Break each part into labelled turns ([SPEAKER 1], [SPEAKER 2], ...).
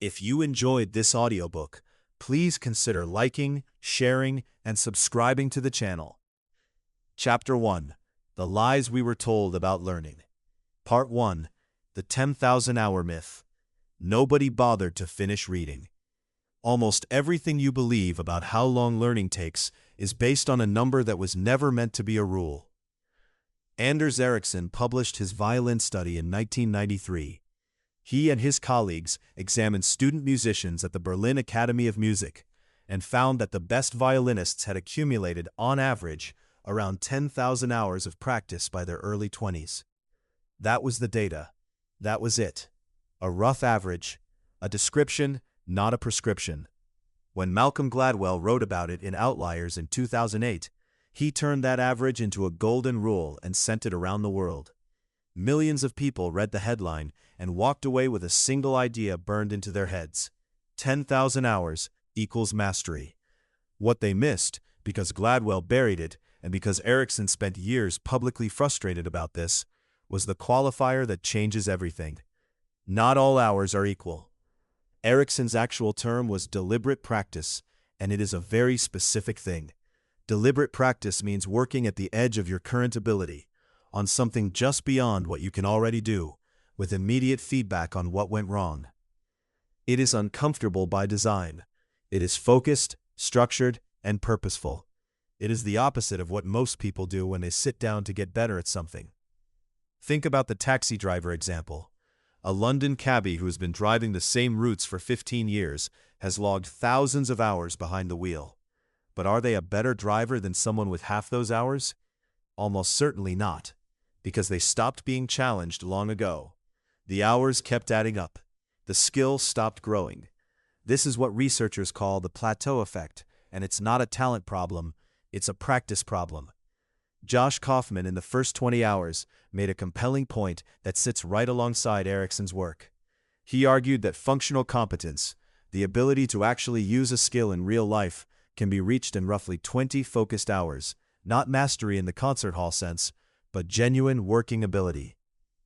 [SPEAKER 1] If you enjoyed this audiobook, please consider liking, sharing, and subscribing to the channel. Chapter 1: The Lies We Were Told About Learning. Part 1: The 10,000-Hour Myth. Nobody bothered to finish reading. Almost everything you believe about how long learning takes is based on a number that was never meant to be a rule. Anders Ericsson published his violin study in 1993. He and his colleagues examined student musicians at the Berlin Academy of Music and found that the best violinists had accumulated, on average, around 10,000 hours of practice by their early 20s. That was the data. That was it. A rough average, a description, not a prescription. When Malcolm Gladwell wrote about it in Outliers in 2008, he turned that average into a golden rule and sent it around the world. Millions of people read the headline and walked away with a single idea burned into their heads: 10,000 hours equals mastery. What they missed, because Gladwell buried it and because Ericsson spent years publicly frustrated about this, was the qualifier that changes everything. Not all hours are equal. Ericsson's actual term was deliberate practice, and it is a very specific thing. Deliberate practice means working at the edge of your current ability, on something just beyond what you can already do, with immediate feedback on what went wrong. It is uncomfortable by design. It is focused, structured, and purposeful. It is the opposite of what most people do when they sit down to get better at something. Think about the taxi driver example. A London cabbie who has been driving the same routes for 15 years has logged thousands of hours behind the wheel. But are they a better driver than someone with half those hours? Almost certainly not, because they stopped being challenged long ago. The hours kept adding up. The skill stopped growing. This is what researchers call the plateau effect, and it's not a talent problem, it's a practice problem. Josh Kaufman in the first 20 hours made a compelling point that sits right alongside Ericsson's work. He argued that functional competence, the ability to actually use a skill in real life, can be reached in roughly 20 focused hours, not mastery in the concert hall sense, but genuine working ability.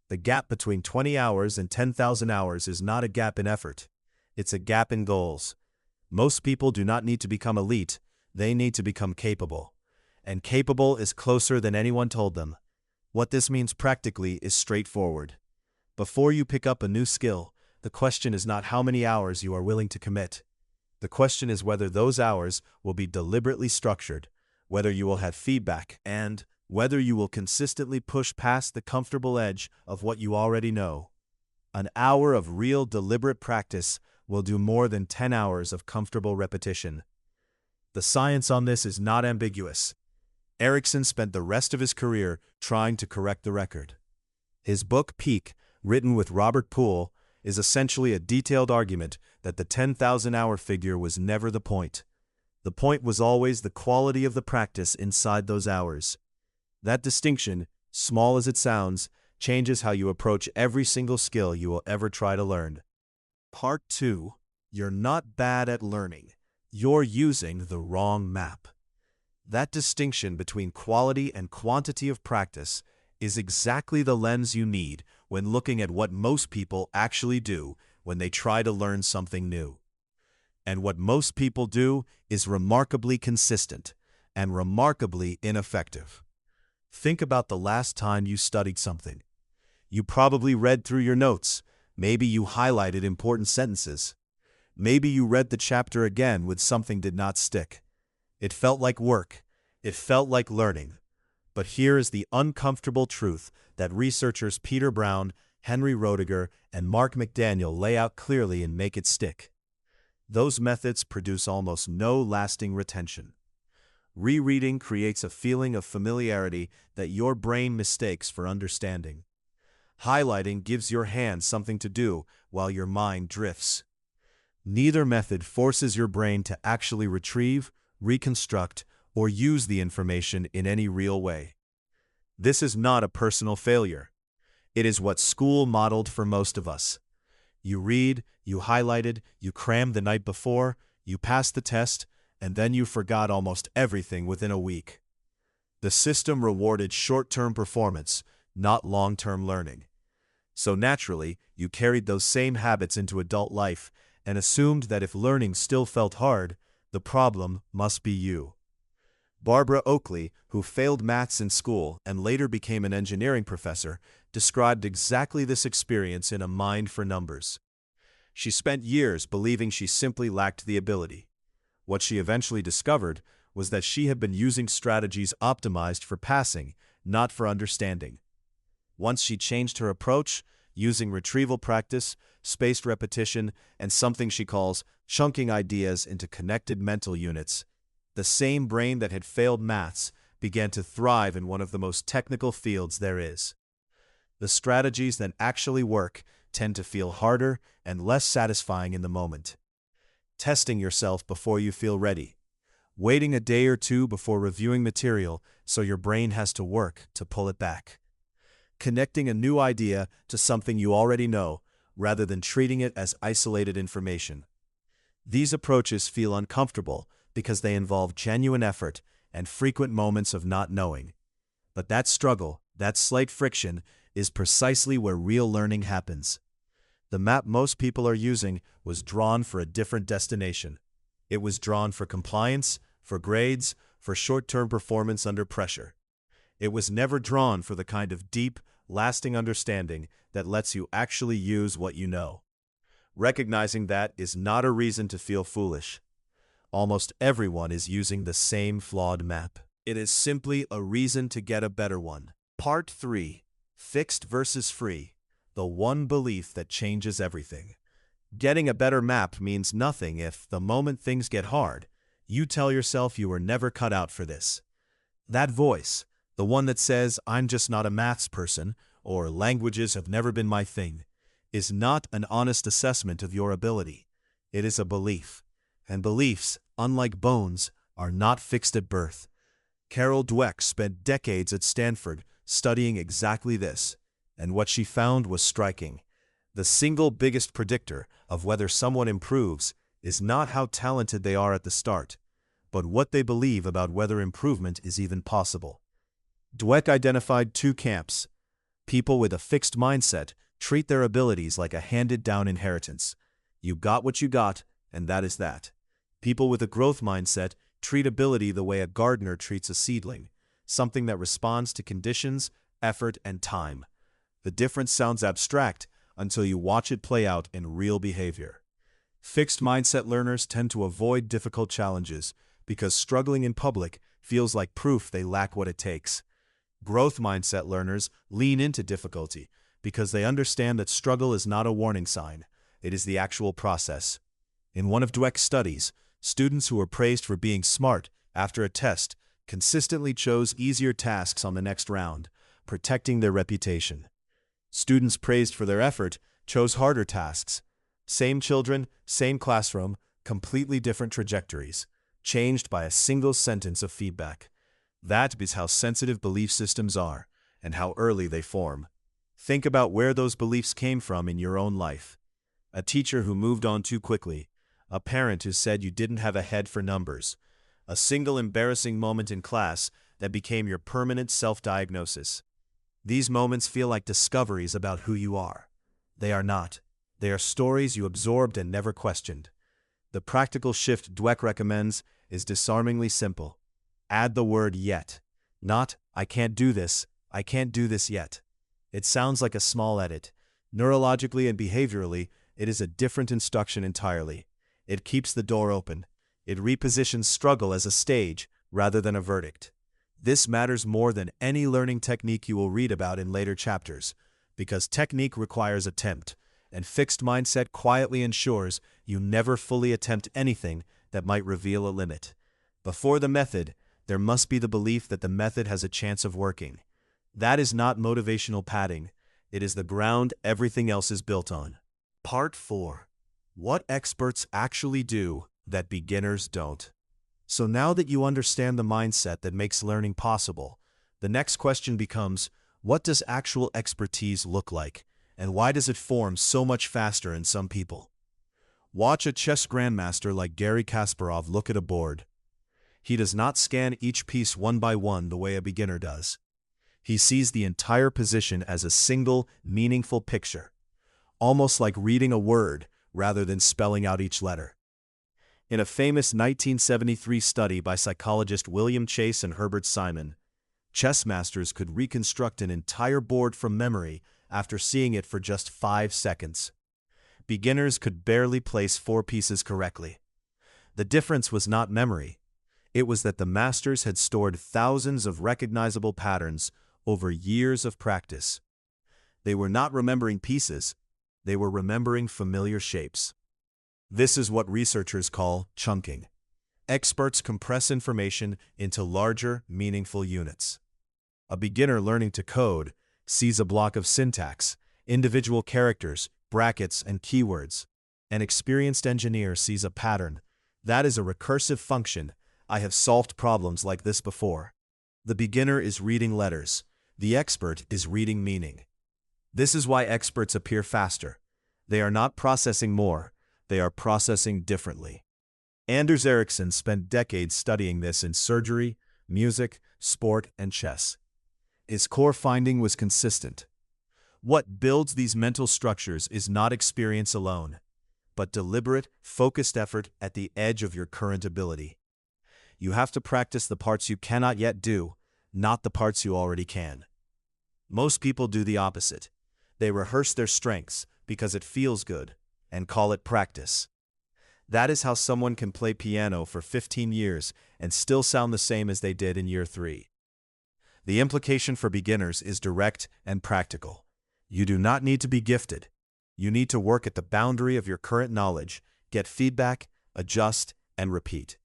[SPEAKER 1] The gap between 20 hours and 10,000 hours is not a gap in effort. It's a gap in goals. Most people do not need to become elite, they need to become capable. And capable is closer than anyone told them. What this means practically is straightforward. Before you pick up a new skill, the question is not how many hours you are willing to commit. The question is whether those hours will be deliberately structured, whether you will have feedback, and whether you will consistently push past the comfortable edge of what you already know. An hour of real deliberate practice will do more than 10 hours of comfortable repetition. The science on this is not ambiguous. Ericsson spent the rest of his career trying to correct the record. His book Peak, written with Robert Poole, is essentially a detailed argument that the 10,000-hour figure was never the point. The point was always the quality of the practice inside those hours. That distinction, small as it sounds, changes how you approach every single skill you will ever try to learn. Part 2: You're not bad at learning. You're using the wrong map. That distinction between quality and quantity of practice is exactly the lens you need when looking at what most people actually do when they try to learn something new. And what most people do is remarkably consistent and remarkably ineffective. Think about the last time you studied something. You probably read through your notes. Maybe you highlighted important sentences. Maybe you read the chapter again when something did not stick. It felt like work. It felt like learning. But here is the uncomfortable truth that researchers Peter Brown, Henry Roediger, and Mark McDaniel lay out clearly and make it stick. Those methods produce almost no lasting retention. Rereading creates a feeling of familiarity that your brain mistakes for understanding. Highlighting gives your hand something to do while your mind drifts. Neither method forces your brain to actually retrieve, reconstruct, or use the information in any real way. This is not a personal failure. It is what school modeled for most of us. You read, you highlighted, you crammed the night before, you passed the test, and then you forgot almost everything within a week. The system rewarded short-term performance, not long-term learning. So naturally, you carried those same habits into adult life, and assumed that if learning still felt hard, the problem must be you. Barbara Oakley, who failed maths in school and later became an engineering professor, described exactly this experience in A Mind for Numbers. She spent years believing she simply lacked the ability. What she eventually discovered was that she had been using strategies optimized for passing, not for understanding. Once she changed her approach, using retrieval practice, spaced repetition, and something she calls chunking ideas into connected mental units, the same brain that had failed maths began to thrive in one of the most technical fields there is. The strategies that actually work tend to feel harder and less satisfying in the moment. Testing yourself before you feel ready. Waiting a day or two before reviewing material so your brain has to work to pull it back. Connecting a new idea to something you already know, rather than treating it as isolated information. These approaches feel uncomfortable because they involve genuine effort and frequent moments of not knowing. But that struggle, that slight friction, is precisely where real learning happens. The map most people are using was drawn for a different destination. It was drawn for compliance, for grades, for short-term performance under pressure. It was never drawn for the kind of deep, lasting understanding that lets you actually use what you know. Recognizing that is not a reason to feel foolish. Almost everyone is using the same flawed map. It is simply a reason to get a better one. Part 3. Fixed versus free. The one belief that changes everything. Getting a better map means nothing if, the moment things get hard, you tell yourself you were never cut out for this. That voice, the one that says, "I'm just not a maths person," or "languages have never been my thing," is not an honest assessment of your ability. It is a belief. And beliefs, unlike bones, are not fixed at birth. Carol Dweck spent decades at Stanford studying exactly this, and what she found was striking. The single biggest predictor of whether someone improves is not how talented they are at the start, but what they believe about whether improvement is even possible. Dweck identified two camps. People with a fixed mindset treat their abilities like a handed-down inheritance. You got what you got, and that is that. People with a growth mindset treat ability the way a gardener treats a seedling, something that responds to conditions, effort, and time. The difference sounds abstract until you watch it play out in real behavior. Fixed mindset learners tend to avoid difficult challenges because struggling in public feels like proof they lack what it takes. Growth mindset learners lean into difficulty because they understand that struggle is not a warning sign, it is the actual process. In one of Dweck's studies, students who were praised for being smart after a test consistently chose easier tasks on the next round, protecting their reputation. Students praised for their effort chose harder tasks. Same children, same classroom, completely different trajectories, changed by a single sentence of feedback. That is how sensitive belief systems are, and how early they form. Think about where those beliefs came from in your own life. A teacher who moved on too quickly, a parent who said you didn't have a head for numbers, a single embarrassing moment in class that became your permanent self-diagnosis. These moments feel like discoveries about who you are. They are not. They are stories you absorbed and never questioned. The practical shift Dweck recommends is disarmingly simple. Add the word yet. Not, I can't do this yet. It sounds like a small edit. Neurologically and behaviorally, it is a different instruction entirely. It keeps the door open. It repositions struggle as a stage rather than a verdict. This matters more than any learning technique you will read about in later chapters, because technique requires attempt, and fixed mindset quietly ensures you never fully attempt anything that might reveal a limit. Before the method, there must be the belief that the method has a chance of working. That is not motivational padding. It is the ground everything else is built on. Part 4. What experts actually do that beginners don't. So now that you understand the mindset that makes learning possible, the next question becomes, what does actual expertise look like, and why does it form so much faster in some people? Watch a chess grandmaster like Garry Kasparov look at a board. He does not scan each piece one by one the way a beginner does. He sees the entire position as a single, meaningful picture. Almost like reading a word, rather than spelling out each letter. In a famous 1973 study by psychologists William Chase and Herbert Simon, chess masters could reconstruct an entire board from memory after seeing it for just 5 seconds. Beginners could barely place 4 pieces correctly. The difference was not memory. It was that the masters had stored thousands of recognizable patterns over years of practice. They were not remembering pieces, they were remembering familiar shapes. This is what researchers call chunking. Experts compress information into larger, meaningful units. A beginner learning to code sees a block of syntax, individual characters, brackets, and keywords. An experienced engineer sees a pattern. That is a recursive function. I have solved problems like this before. The beginner is reading letters. The expert is reading meaning. This is why experts appear faster. They are not processing more. They are processing differently. Anders Ericsson spent decades studying this in surgery, music, sport, and chess. His core finding was consistent. What builds these mental structures is not experience alone, but deliberate, focused effort at the edge of your current ability. You have to practice the parts you cannot yet do, not the parts you already can. Most people do the opposite. They rehearse their strengths because it feels good and call it practice. That is how someone can play piano for 15 years and still sound the same as they did in year 3. The implication for beginners is direct and practical. You do not need to be gifted. You need to work at the boundary of your current knowledge, get feedback, adjust, and repeat.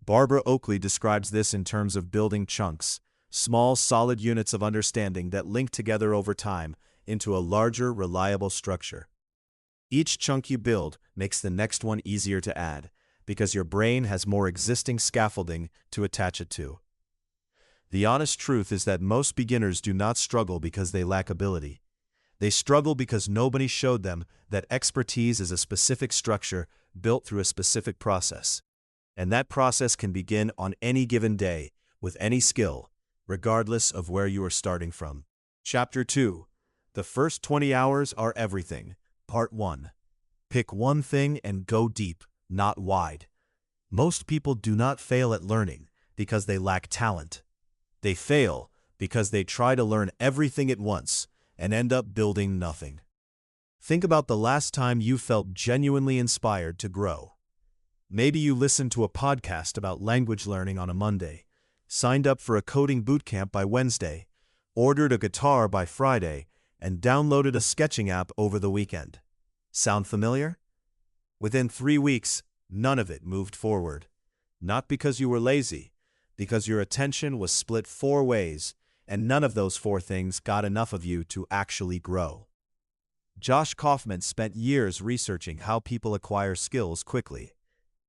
[SPEAKER 1] Barbara Oakley describes this in terms of building chunks, small, solid units of understanding that link together over time into a larger, reliable structure. Each chunk you build makes the next one easier to add, because your brain has more existing scaffolding to attach it to. The honest truth is that most beginners do not struggle because they lack ability. They struggle because nobody showed them that expertise is a specific structure built through a specific process. And that process can begin on any given day, with any skill, regardless of where you are starting from. Chapter 2. The first 20 hours are everything. Part 1. Pick one thing and go deep, not wide. Most people do not fail at learning because they lack talent. They fail because they try to learn everything at once and end up building nothing. Think about the last time you felt genuinely inspired to grow. Maybe you listened to a podcast about language learning on a Monday, signed up for a coding bootcamp by Wednesday, ordered a guitar by Friday, and downloaded a sketching app over the weekend. Sound familiar? Within 3 weeks, none of it moved forward. Not because you were lazy, because your attention was split 4 ways, and none of those 4 things got enough of you to actually grow. Josh Kaufman spent years researching how people acquire skills quickly,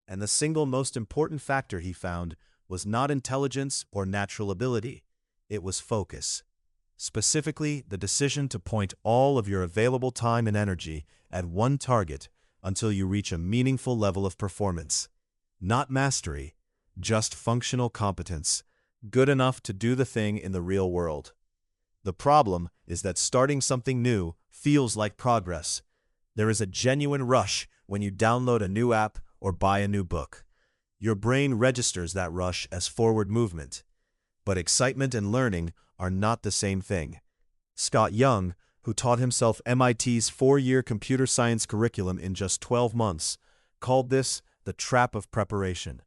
[SPEAKER 1] and the single most important factor he found was not intelligence or natural ability, it was focus. Specifically, the decision to point all of your available time and energy at one target until you reach a meaningful level of performance. Not mastery, just functional competence, good enough to do the thing in the real world. The problem is that starting something new feels like progress. There is a genuine rush when you download a new app or buy a new book. Your brain registers that rush as forward movement. But excitement and learning are not the same thing. Scott Young, who taught himself MIT's 4-year computer science curriculum in just 12 months, called this the trap of preparation,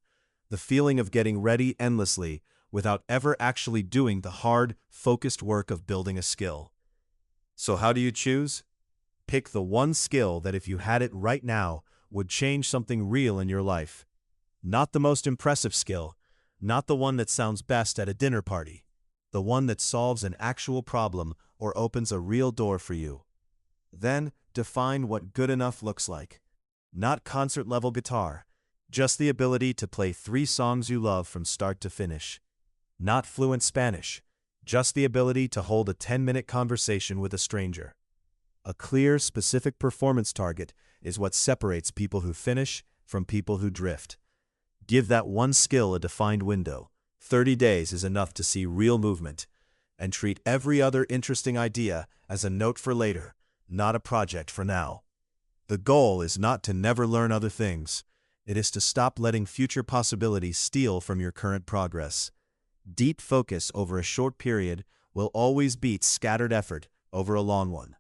[SPEAKER 1] the feeling of getting ready endlessly without ever actually doing the hard, focused work of building a skill. So how do you choose? Pick the one skill that if you had it right now would change something real in your life. Not the most impressive skill, not the one that sounds best at a dinner party, the one that solves an actual problem or opens a real door for you. Then, define what good enough looks like. Not concert-level guitar, just the ability to play 3 songs you love from start to finish. Not fluent Spanish, just the ability to hold a 10-minute conversation with a stranger. A clear, specific performance target is what separates people who finish from people who drift. Give that one skill a defined window. 30 days is enough to see real movement, and treat every other interesting idea as a note for later, not a project for now. The goal is not to never learn other things. It is to stop letting future possibilities steal from your current progress. Deep focus over a short period will always beat scattered effort over a long one.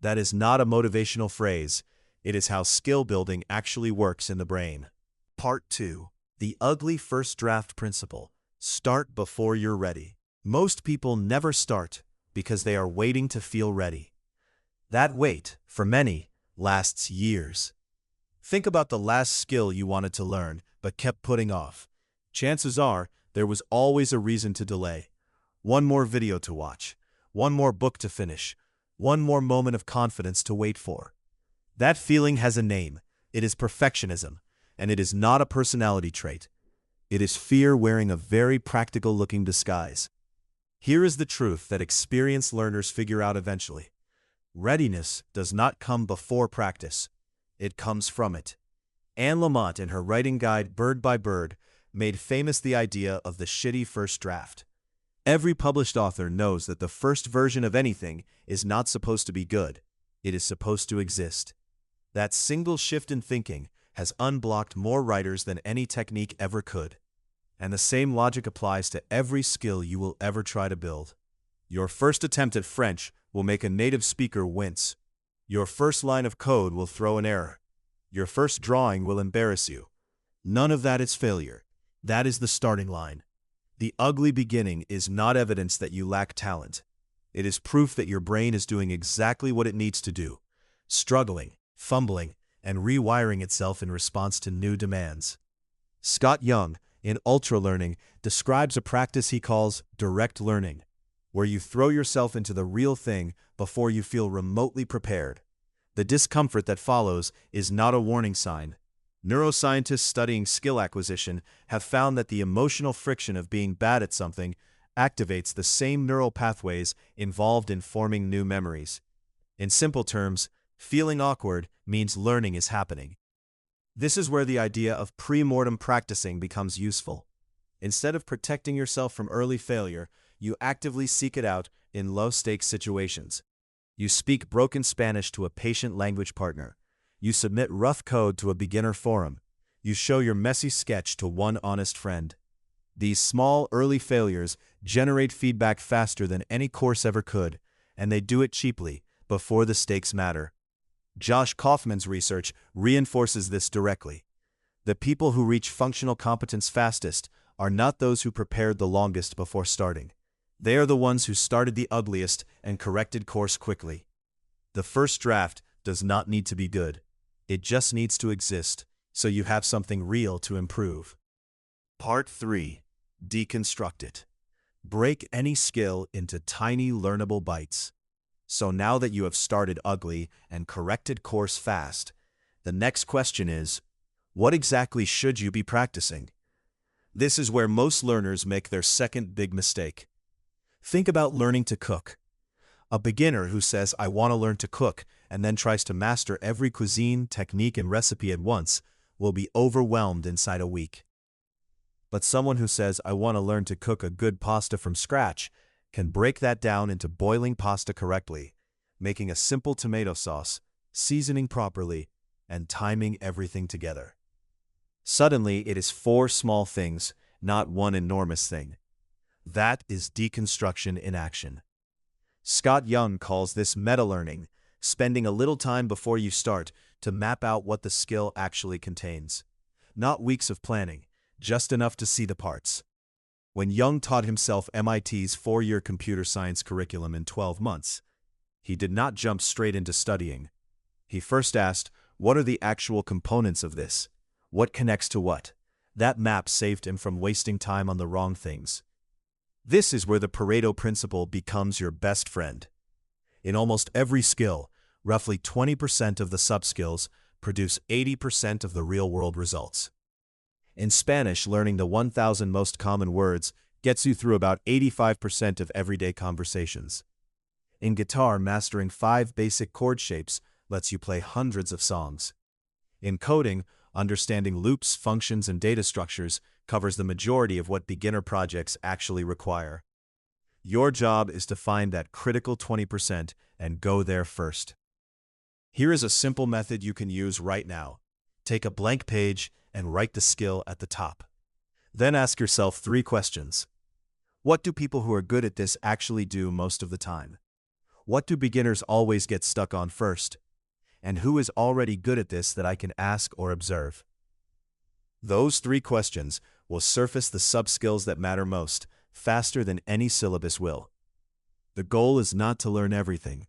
[SPEAKER 1] That is not a motivational phrase. It is how skill building actually works in the brain. Part 2. The ugly first draft principle. Start before you're ready. Most people never start because they are waiting to feel ready. That wait, for many, lasts years. Think about the last skill you wanted to learn but kept putting off. Chances are there was always a reason to delay. One more video to watch, one more book to finish, one more moment of confidence to wait for. That feeling has a name. It is perfectionism, and it is not a personality trait. It is fear wearing a very practical-looking disguise. Here is the truth that experienced learners figure out eventually. Readiness does not come before practice. It comes from it. Anne Lamott, in her writing guide Bird by Bird, made famous the idea of the shitty first draft. Every published author knows that the first version of anything is not supposed to be good. It is supposed to exist. That single shift in thinking has unblocked more writers than any technique ever could. And the same logic applies to every skill you will ever try to build. Your first attempt at French will make a native speaker wince. Your first line of code will throw an error. Your first drawing will embarrass you. None of that is failure. That is the starting line. The ugly beginning is not evidence that you lack talent. It is proof that your brain is doing exactly what it needs to do, struggling, fumbling, and rewiring itself in response to new demands. Scott Young, in Ultra Learning, describes a practice he calls direct learning, where you throw yourself into the real thing before you feel remotely prepared. The discomfort that follows is not a warning sign. Neuroscientists studying skill acquisition have found that the emotional friction of being bad at something activates the same neural pathways involved in forming new memories. In simple terms, feeling awkward means learning is happening. This is where the idea of pre-mortem practicing becomes useful. Instead of protecting yourself from early failure, you actively seek it out in low-stakes situations. You speak broken Spanish to a patient language partner. You submit rough code to a beginner forum. You show your messy sketch to one honest friend. These small, early failures generate feedback faster than any course ever could, and they do it cheaply, before the stakes matter. Josh Kaufman's research reinforces this directly. The people who reach functional competence fastest are not those who prepared the longest before starting. They are the ones who started the ugliest and corrected course quickly. The first draft does not need to be good. It just needs to exist, so you have something real to improve. Part 3. Deconstruct it. Break any skill into tiny learnable bites. So now that you have started ugly and corrected course fast, the next question is, what exactly should you be practicing? This is where most learners make their second big mistake. Think about learning to cook. A beginner who says, I want to learn to cook, and then tries to master every cuisine, technique, and recipe at once, will be overwhelmed inside a week. But someone who says, I want to learn to cook a good pasta from scratch, can break that down into boiling pasta correctly, making a simple tomato sauce, seasoning properly, and timing everything together. Suddenly, it is 4 small things, not one enormous thing. That is deconstruction in action. Scott Young calls this meta-learning, spending a little time before you start to map out what the skill actually contains. Not weeks of planning, just enough to see the parts. When Young taught himself MIT's 4-year computer science curriculum in 12 months, he did not jump straight into studying. He first asked, what are the actual components of this? What connects to what? That map saved him from wasting time on the wrong things. This is where the Pareto principle becomes your best friend. In almost every skill, roughly 20% of the sub-skills produce 80% of the real-world results. In Spanish, learning the 1,000 most common words gets you through about 85% of everyday conversations. In guitar, mastering 5 basic chord shapes lets you play hundreds of songs. In coding, understanding loops, functions, and data structures covers the majority of what beginner projects actually require. Your job is to find that critical 20% and go there first. Here is a simple method you can use right now. Take a blank page and write the skill at the top. Then ask yourself 3 questions. What do people who are good at this actually do most of the time? What do beginners always get stuck on first? And who is already good at this that I can ask or observe? Those 3 questions will surface the sub-skills that matter most, faster than any syllabus will. The goal is not to learn everything.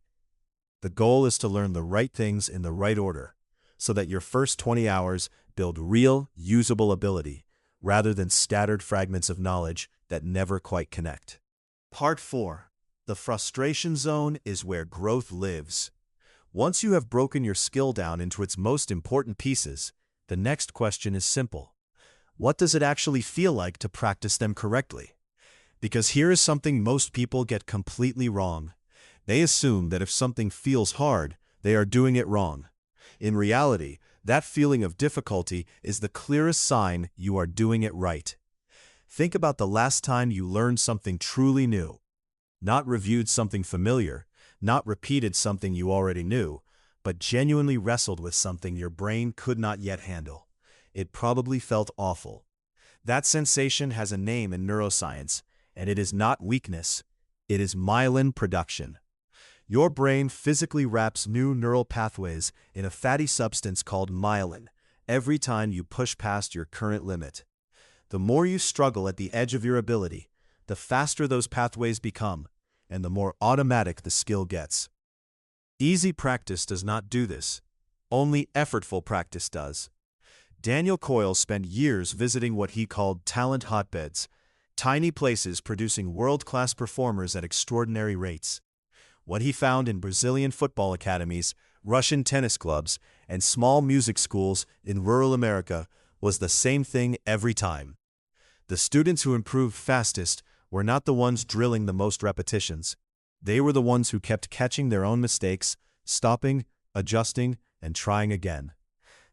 [SPEAKER 1] The goal is to learn the right things in the right order, so that your first 20 hours build real, usable ability, rather than scattered fragments of knowledge that never quite connect. Part 4. The frustration zone is where growth lives. Once you have broken your skill down into its most important pieces, the next question is simple. What does it actually feel like to practice them correctly? Because here is something most people get completely wrong. They assume that if something feels hard, they are doing it wrong. In reality, that feeling of difficulty is the clearest sign you are doing it right. Think about the last time you learned something truly new. Not reviewed something familiar, not repeated something you already knew, but genuinely wrestled with something your brain could not yet handle. It probably felt awful. That sensation has a name in neuroscience, and it is not weakness. It is myelin production. Your brain physically wraps new neural pathways in a fatty substance called myelin every time you push past your current limit. The more you struggle at the edge of your ability, the faster those pathways become, and the more automatic the skill gets. Easy practice does not do this. Only effortful practice does. Daniel Coyle spent years visiting what he called talent hotbeds, tiny places producing world-class performers at extraordinary rates. What he found in Brazilian football academies, Russian tennis clubs, and small music schools in rural America was the same thing every time. The students who improved fastest were not the ones drilling the most repetitions. They were the ones who kept catching their own mistakes, stopping, adjusting, and trying again.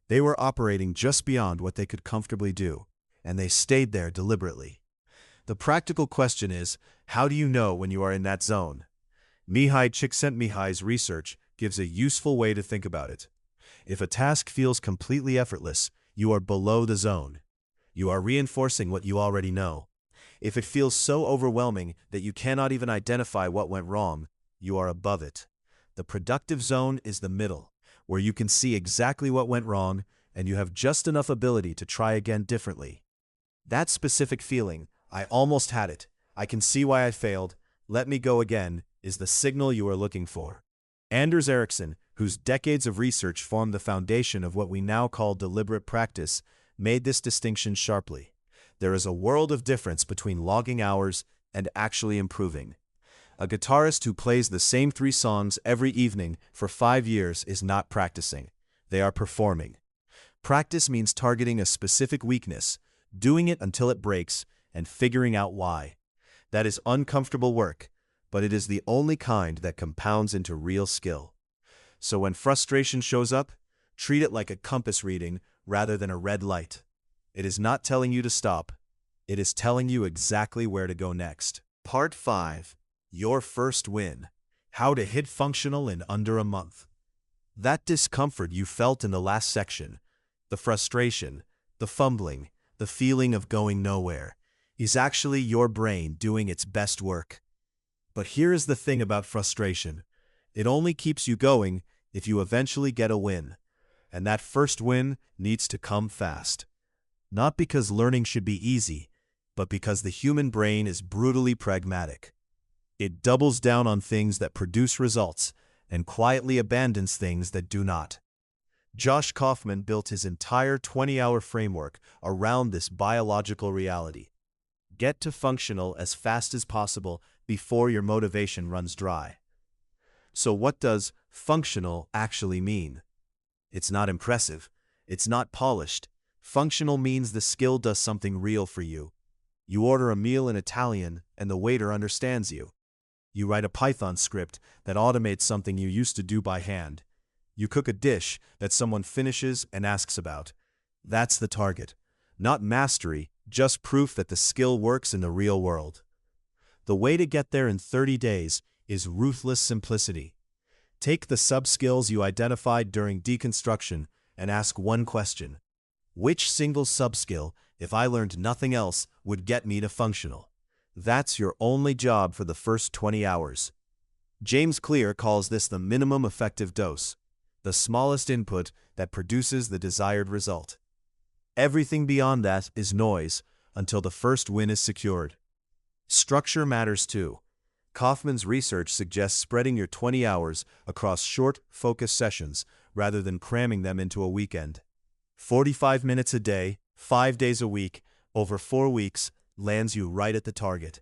[SPEAKER 1] They were operating just beyond what they could comfortably do, and they stayed there deliberately. The practical question is, how do you know when you are in that zone? Mihai Csikszentmihalyi's research gives a useful way to think about it. If a task feels completely effortless, you are below the zone. You are reinforcing what you already know. If it feels so overwhelming that you cannot even identify what went wrong, you are above it. The productive zone is the middle, where you can see exactly what went wrong and you have just enough ability to try again differently. That specific feeling, I almost had it, I can see why I failed, let me go again, is the signal you are looking for. Anders Ericsson, whose decades of research formed the foundation of what we now call deliberate practice, made this distinction sharply. There is a world of difference between logging hours and actually improving. A guitarist who plays the same 3 songs every evening for 5 years is not practicing. They are performing. Practice means targeting a specific weakness, doing it until it breaks, and figuring out why. That is uncomfortable work, but it is the only kind that compounds into real skill. So when frustration shows up, treat it like a compass reading rather than a red light. It is not telling you to stop. It is telling you exactly where to go next. Part 5. Your first win. How to hit functional in under a month. That discomfort you felt in the last section, the frustration, the fumbling, the feeling of going nowhere, is actually your brain doing its best work. But here is the thing about frustration. It only keeps you going if you eventually get a win. And that first win needs to come fast. Not because learning should be easy, but because the human brain is brutally pragmatic. It doubles down on things that produce results and quietly abandons things that do not. Josh Kaufman built his entire 20-hour framework around this biological reality. Get to functional as fast as possible before your motivation runs dry. So what does functional actually mean? It's not impressive. It's not polished. Functional means the skill does something real for you. You order a meal in Italian and the waiter understands you. You write a Python script that automates something you used to do by hand. You cook a dish that someone finishes and asks about. That's the target. Not mastery, just proof that the skill works in the real world. The way to get there in 30 days is ruthless simplicity. Take the sub-skills you identified during deconstruction and ask one question. Which single sub-skill, if I learned nothing else, would get me to functional? That's your only job for the first 20 hours. James Clear calls this the minimum effective dose, the smallest input that produces the desired result. Everything beyond that is noise until the first win is secured. Structure matters too. Kaufman's research suggests spreading your 20 hours across short, focused sessions rather than cramming them into a weekend. 45 minutes a day, 5 days a week, over 4 weeks, lands you right at the target.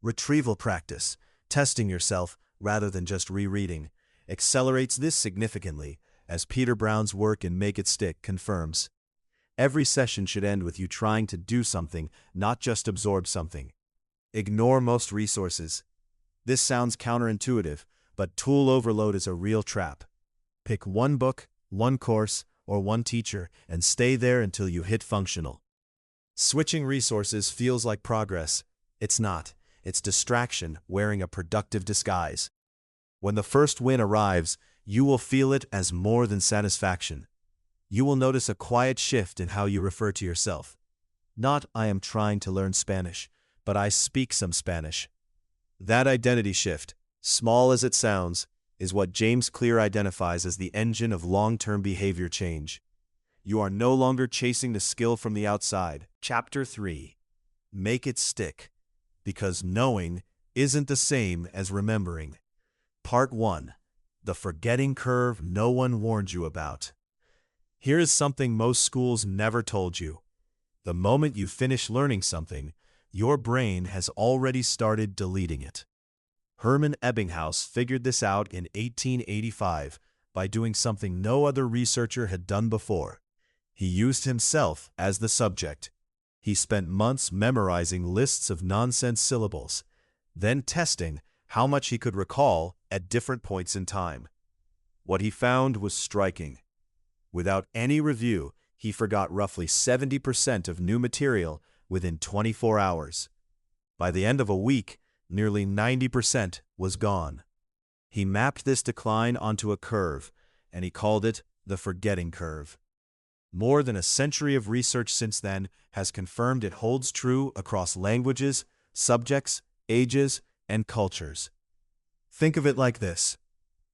[SPEAKER 1] Retrieval practice, testing yourself rather than just rereading, accelerates this significantly, as Peter Brown's work in Make It Stick confirms. Every session should end with you trying to do something, not just absorb something. Ignore most resources. This sounds counterintuitive, but tool overload is a real trap. Pick one book, one course, or one teacher, and stay there until you hit functional. Switching resources feels like progress. It's not. It's distraction wearing a productive disguise. When the first win arrives, you will feel it as more than satisfaction. You will notice a quiet shift in how you refer to yourself. Not, I am trying to learn Spanish, but I speak some Spanish. That identity shift, small as it sounds, is what James Clear identifies as the engine of long-term behavior change. You are no longer chasing the skill from the outside. Chapter 3. Make it stick, because knowing isn't the same as remembering. Part 1. The forgetting curve no one warned you about. Here is something most schools never told you. The moment you finish learning something, your brain has already started deleting it. Hermann Ebbinghaus figured this out in 1885 by doing something no other researcher had done before. He used himself as the subject. He spent months memorizing lists of nonsense syllables, then testing how much he could recall at different points in time. What he found was striking. Without any review, he forgot roughly 70% of new material within 24 hours. By the end of a week, nearly 90% was gone. He mapped this decline onto a curve, and he called it the forgetting curve. More than a century of research since then has confirmed it holds true across languages, subjects, ages, and cultures. Think of it like this.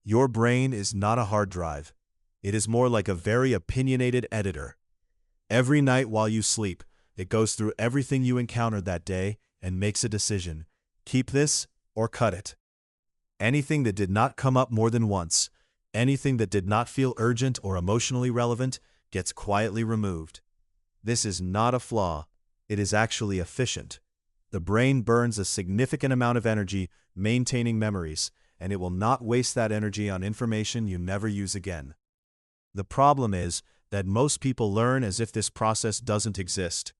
[SPEAKER 1] Your brain is not a hard drive. It is more like a very opinionated editor. Every night while you sleep, it goes through everything you encountered that day and makes a decision. Keep this or cut it. Anything that did not come up more than once, anything that did not feel urgent or emotionally relevant, gets quietly removed. This is not a flaw. It is actually efficient. The brain burns a significant amount of energy maintaining memories, and it will not waste that energy on information you never use again. The problem is that most people learn as if this process doesn't exist.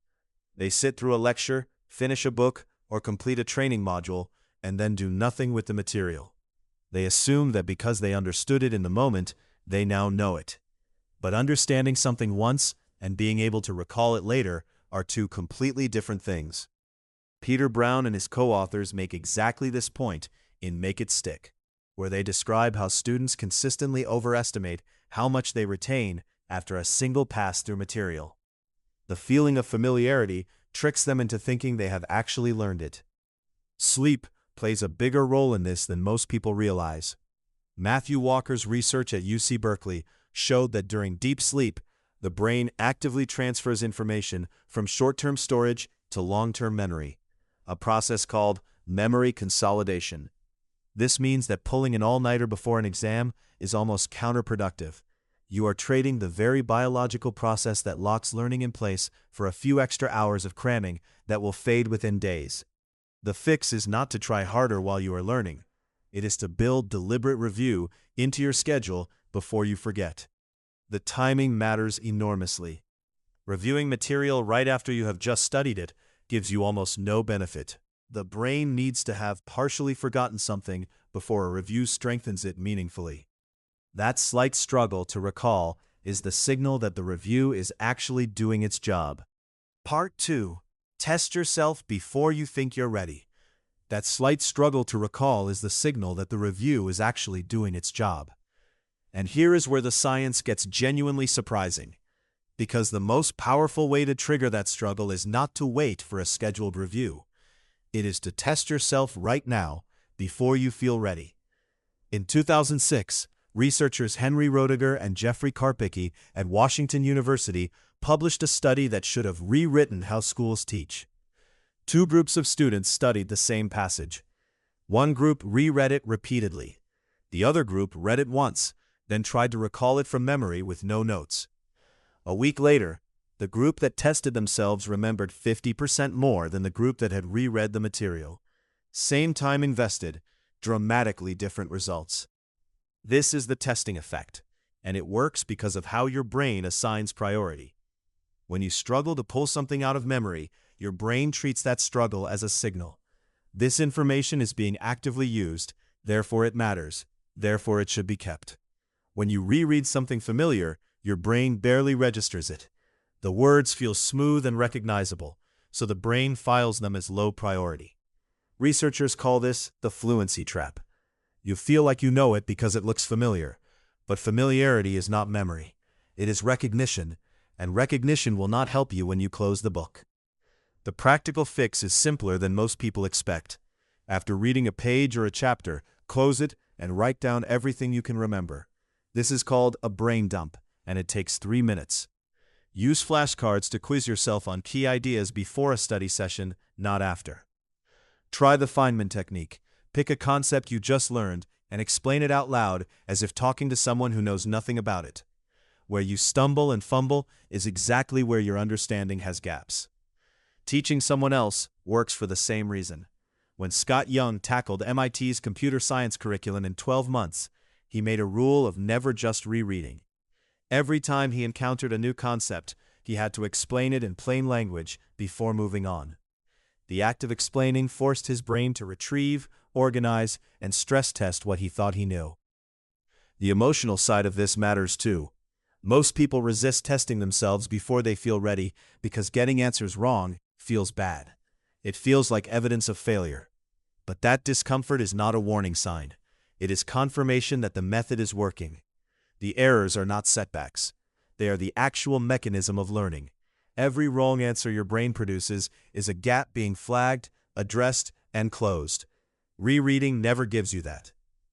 [SPEAKER 1] They sit through a lecture, finish a book, or complete a training module, and then do nothing with the material. They assume that because they understood it in the moment, they now know it. But understanding something once and being able to recall it later are two completely different things. Peter Brown and his co-authors make exactly this point in Make It Stick, where they describe how students consistently overestimate how much they retain after a single pass through material. The feeling of familiarity tricks them into thinking they have actually learned it. Sleep plays a bigger role in this than most people realize. Matthew Walker's research at UC Berkeley showed that during deep sleep, the brain actively transfers information from short-term storage to long-term memory, a process called memory consolidation. This means that pulling an all-nighter before an exam is almost counterproductive. You are trading the very biological process that locks learning in place for a few extra hours of cramming that will fade within days. The fix is not to try harder while you are learning. It is to build deliberate review into your schedule before you forget. The timing matters enormously. Reviewing material right after you have just studied it gives you almost no benefit. The brain needs to have partially forgotten something before a review strengthens it meaningfully. That slight struggle to recall is the signal that the review is actually doing its job. Part 2. Test yourself before you think you're ready. That slight struggle to recall is the signal that the review is actually doing its job. And here is where the science gets genuinely surprising. Because the most powerful way to trigger that struggle is not to wait for a scheduled review. It is to test yourself right now, before you feel ready. In 2006, researchers Henry Roediger and Jeffrey Karpicki at Washington University published a study that should have rewritten how schools teach. Two groups of students studied the same passage. One group reread it repeatedly. The other group read it once, then tried to recall it from memory with no notes. A week later, the group that tested themselves remembered 50% more than the group that had reread the material. Same time invested, dramatically different results. This is the testing effect, and it works because of how your brain assigns priority. When you struggle to pull something out of memory, your brain treats that struggle as a signal. This information is being actively used, therefore it matters, therefore it should be kept. When you reread something familiar, your brain barely registers it. The words feel smooth and recognizable, so the brain files them as low priority. Researchers call this the fluency trap. You feel like you know it because it looks familiar, but familiarity is not memory. It is recognition, and recognition will not help you when you close the book. The practical fix is simpler than most people expect. After reading a page or a chapter, close it and write down everything you can remember. This is called a brain dump, and it takes 3 minutes. Use flashcards to quiz yourself on key ideas before a study session, not after. Try the Feynman technique. Pick a concept you just learned and explain it out loud as if talking to someone who knows nothing about it. Where you stumble and fumble is exactly where your understanding has gaps. Teaching someone else works for the same reason. When Scott Young tackled MIT's computer science curriculum in 12 months, he made a rule of never just rereading. Every time he encountered a new concept, he had to explain it in plain language before moving on. The act of explaining forced his brain to retrieve, organize, and stress test what he thought he knew. The emotional side of this matters too. Most people resist testing themselves before they feel ready because getting answers wrong feels bad. It feels like evidence of failure. But that discomfort is not a warning sign. It is confirmation that the method is working. The errors are not setbacks. They are the actual mechanism of learning. Every wrong answer your brain produces is a gap being flagged, addressed, and closed. Rereading never gives you that.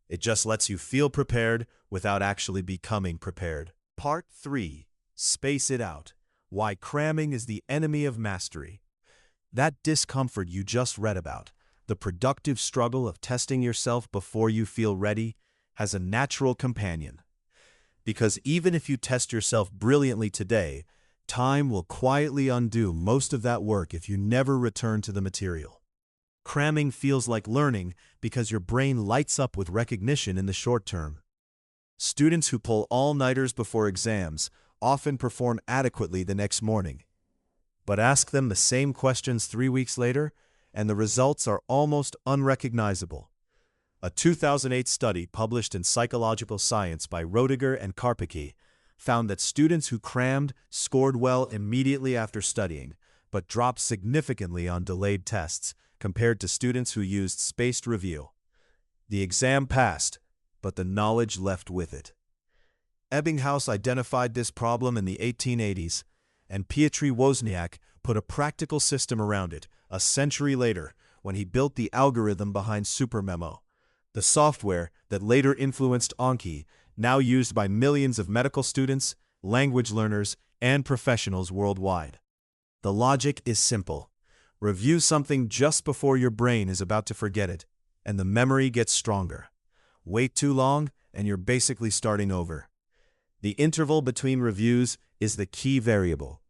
[SPEAKER 1] It just lets you feel prepared without actually becoming prepared. Part 3. Space it out. Why cramming is the enemy of mastery. That discomfort you just read about, the productive struggle of testing yourself before you feel ready, has a natural companion. Because even if you test yourself brilliantly today, time will quietly undo most of that work if you never return to the material. Cramming feels like learning because your brain lights up with recognition in the short term. Students who pull all-nighters before exams often perform adequately the next morning. But ask them the same questions 3 weeks later, and the results are almost unrecognizable. A 2008 study published in Psychological Science by Roediger and Karpicki found that students who crammed scored well immediately after studying, but dropped significantly on delayed tests compared to students who used spaced review. The exam passed, but the knowledge left with it. Ebbinghaus identified this problem in the 1880s, and Piotr Wozniak put a practical system around it a century later when he built the algorithm behind SuperMemo, the software that later influenced Anki, now used by millions of medical students, language learners, and professionals worldwide. The logic is simple. Review something just before your brain is about to forget it, and the memory gets stronger. Wait too long, and you're basically starting over. The interval between reviews is the key variable.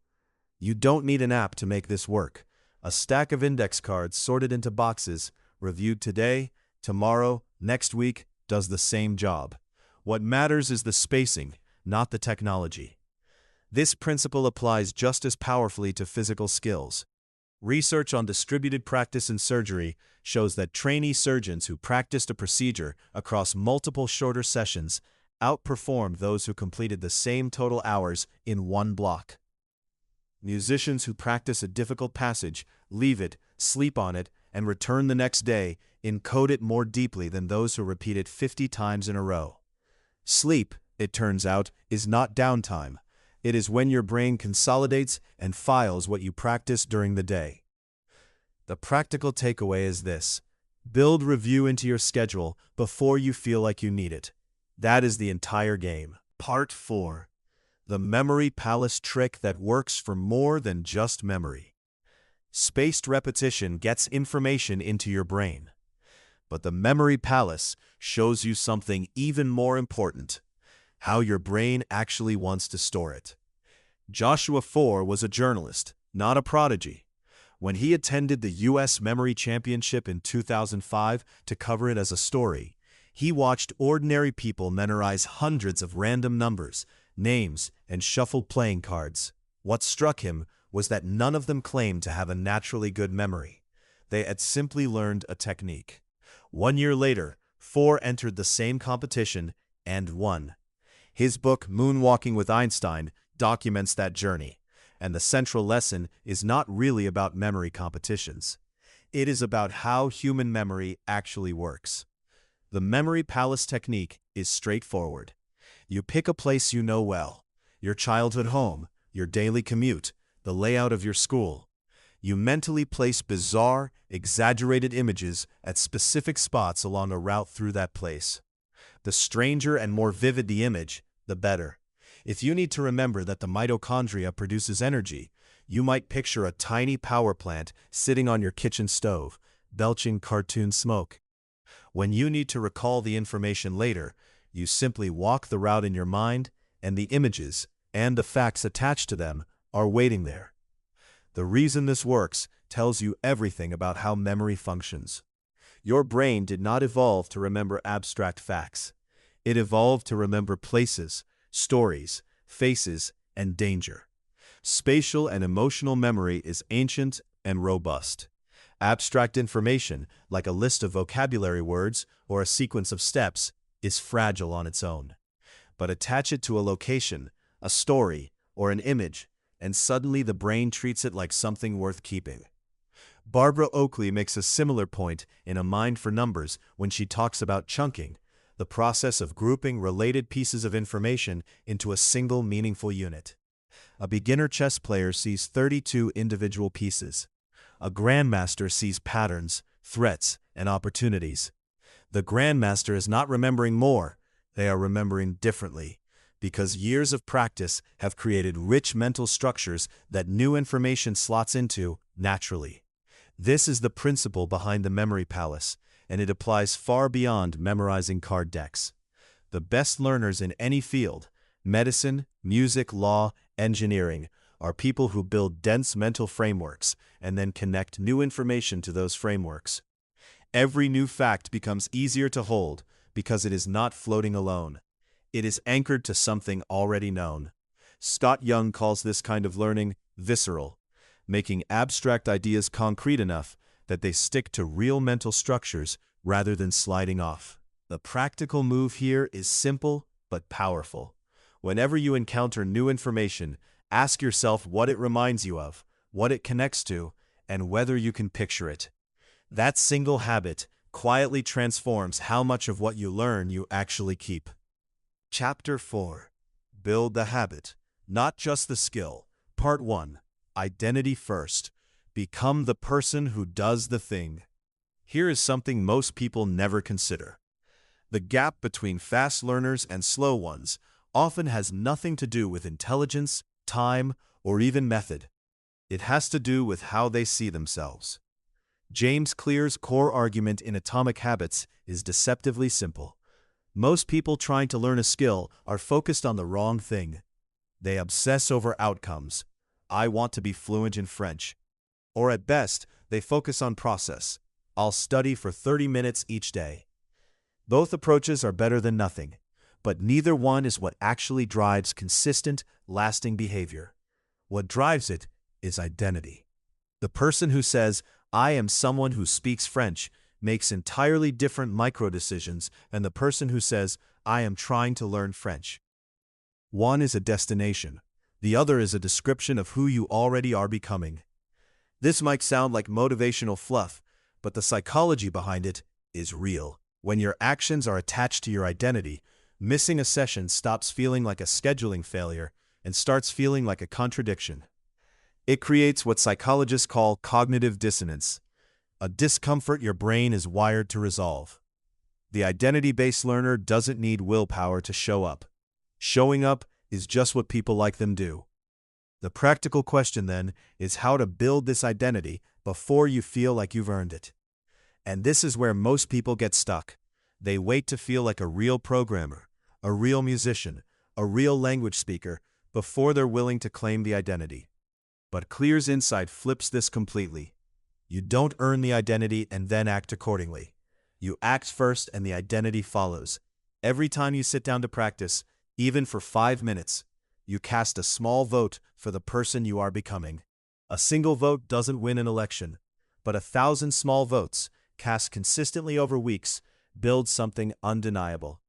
[SPEAKER 1] You don't need an app to make this work. A stack of index cards sorted into boxes, reviewed today, tomorrow, next week, does the same job. What matters is the spacing, not the technology. This principle applies just as powerfully to physical skills. Research on distributed practice in surgery shows that trainee surgeons who practiced a procedure across multiple shorter sessions outperformed those who completed the same total hours in one block. Musicians who practice a difficult passage, leave it, sleep on it, and return the next day encode it more deeply than those who repeat it 50 times in a row. Sleep, it turns out, is not downtime. It is when your brain consolidates and files what you practice during the day. The practical takeaway is this: build review into your schedule before you feel like you need it. That is the entire game. Part 4. The Memory Palace Trick That Works for More Than Just Memory. Spaced repetition gets information into your brain. But the Memory Palace shows you something even more important: how your brain actually wants to store it. Joshua 4 was a journalist, not a prodigy. When he attended the U.S. Memory Championship in 2005 to cover it as a story, he watched ordinary people memorize hundreds of random numbers, names, and shuffled playing cards. What struck him was that none of them claimed to have a naturally good memory. They had simply learned a technique. 1 year later, 4 entered the same competition and won. His book, Moonwalking with Einstein, documents that journey, and the central lesson is not really about memory competitions. It is about how human memory actually works. The Memory Palace technique is straightforward. You pick a place you know well: your childhood home, your daily commute, the layout of your school. You mentally place bizarre, exaggerated images at specific spots along a route through that place. The stranger and more vivid the image, the better. If you need to remember that the mitochondria produces energy, you might picture a tiny power plant sitting on your kitchen stove, belching cartoon smoke. When you need to recall the information later, you simply walk the route in your mind, and the images, and the facts attached to them, are waiting there. The reason this works tells you everything about how memory functions. Your brain did not evolve to remember abstract facts. It evolved to remember places, stories, faces, and danger. Spatial and emotional memory is ancient and robust. Abstract information, like a list of vocabulary words or a sequence of steps, is fragile on its own. But attach it to a location, a story, or an image, and suddenly the brain treats it like something worth keeping. Barbara Oakley makes a similar point in A Mind for Numbers when she talks about chunking, the process of grouping related pieces of information into a single meaningful unit. A beginner chess player sees 32 individual pieces. A grandmaster sees patterns, threats, and opportunities. The grandmaster is not remembering more, they are remembering differently, because years of practice have created rich mental structures that new information slots into naturally. This is the principle behind the Memory Palace, and it applies far beyond memorizing card decks. The best learners in any field, medicine, music, law, engineering, are people who build dense mental frameworks and then connect new information to those frameworks. Every new fact becomes easier to hold because it is not floating alone. It is anchored to something already known. Scott Young calls this kind of learning visceral, making abstract ideas concrete enough that they stick to real mental structures rather than sliding off. The practical move here is simple but powerful. Whenever you encounter new information, ask yourself what it reminds you of, what it connects to, and whether you can picture it. That single habit quietly transforms how much of what you learn you actually keep. Chapter 4. Build the Habit, Not Just the Skill. Part 1. Identity First. Become the person who does the thing. Here is something most people never consider. The gap between fast learners and slow ones often has nothing to do with intelligence, time, or even method. It has to do with how they see themselves. James Clear's core argument in Atomic Habits is deceptively simple. Most people trying to learn a skill are focused on the wrong thing. They obsess over outcomes. I want to be fluent in French. Or at best, they focus on process. I'll study for 30 minutes each day. Both approaches are better than nothing, but neither one is what actually drives consistent, lasting behavior. What drives it is identity. The person who says, I am someone who speaks French, makes entirely different micro-decisions than the person who says, I am trying to learn French. One is a destination. The other is a description of who you already are becoming. This might sound like motivational fluff, but the psychology behind it is real. When your actions are attached to your identity, missing a session stops feeling like a scheduling failure and starts feeling like a contradiction. It creates what psychologists call cognitive dissonance, a discomfort your brain is wired to resolve. The identity-based learner doesn't need willpower to show up. Showing up is just what people like them do. The practical question then is how to build this identity before you feel like you've earned it. And this is where most people get stuck. They wait to feel like a real programmer, a real musician, a real language speaker before they're willing to claim the identity. But Clear's insight flips this completely. You don't earn the identity and then act accordingly. You act first and the identity follows. Every time you sit down to practice, even for 5 minutes, you cast a small vote for the person you are becoming. A single vote doesn't win an election, but 1,000 small votes, cast consistently over weeks, build something undeniable.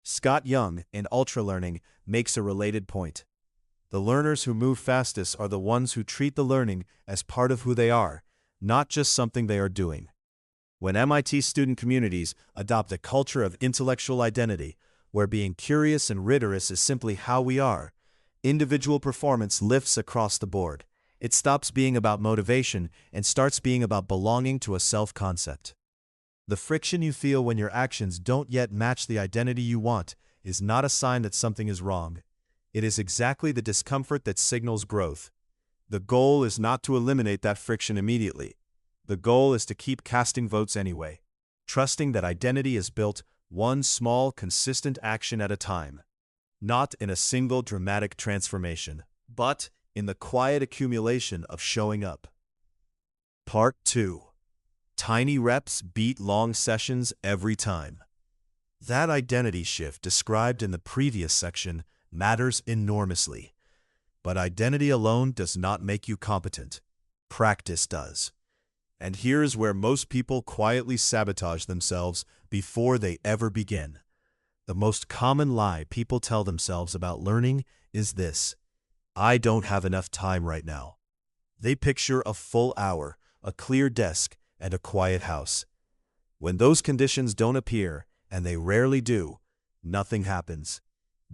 [SPEAKER 1] Scott Young, in Ultra Learning, makes a related point. The learners who move fastest are the ones who treat the learning as part of who they are, not just something they are doing. When MIT student communities adopt a culture of intellectual identity, where being curious and rigorous is simply how we are, individual performance lifts across the board. It stops being about motivation and starts being about belonging to a self-concept. The friction you feel when your actions don't yet match the identity you want is not a sign that something is wrong. It is exactly the discomfort that signals growth. The goal is not to eliminate that friction immediately. The goal is to keep casting votes anyway, trusting that identity is built one small, consistent action at a time. Not in a single dramatic transformation, but in the quiet accumulation of showing up. Part 2. Tiny reps beat long sessions every time. That identity shift described in the previous section matters enormously. But identity alone does not make you competent. Practice does. And here's where most people quietly sabotage themselves before they ever begin. The most common lie people tell themselves about learning is this: I don't have enough time right now. They picture a full hour, a clear desk, and a quiet house. When those conditions don't appear, and they rarely do, nothing happens.